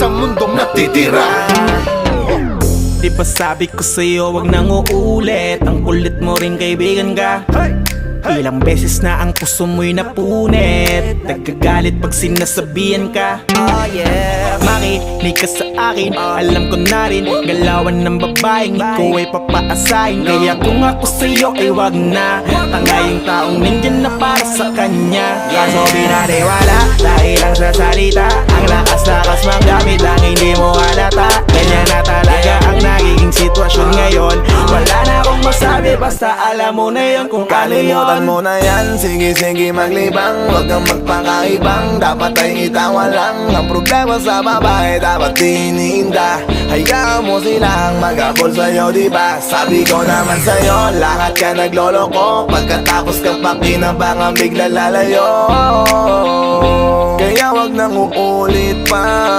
sa mundong natitira. Di ba sabi ko sa'yo wag nang uulit, ang kulit mo rin kaibigan ka. Ilang beses na ang puso mo'y napunit, nagkagalit pag sinasabihan ka. Oh yeah, makinig ka sa akin, alam ko na rin galawan ng babaeng ikaw ay papaasahin. Kaya kung ako sa'yo ay wag na, tangay yung taong nandyan na para sa kanya. Kaso binaniwala dahil lang sa salita, ang lakas-lakas magamit lang hindi mo halata. Ganyan na talaga ang nagiging sitwasyon ngayon. Wala na akong masabi, basta alam mo na yun kung ano yun. Kalimutan mo na yan, sige maglibang, huwag kang magpakaibang, dapat ay itawa lang. Ang problema sa babae dapat iniinda, hayaan mo silang mag-abol sa'yo, diba? Sabi ko naman sa'yo, lahat ka nagloloko, pagkatapos kang pakinabangan bigla lalayo. Kaya wag nang uulit pa.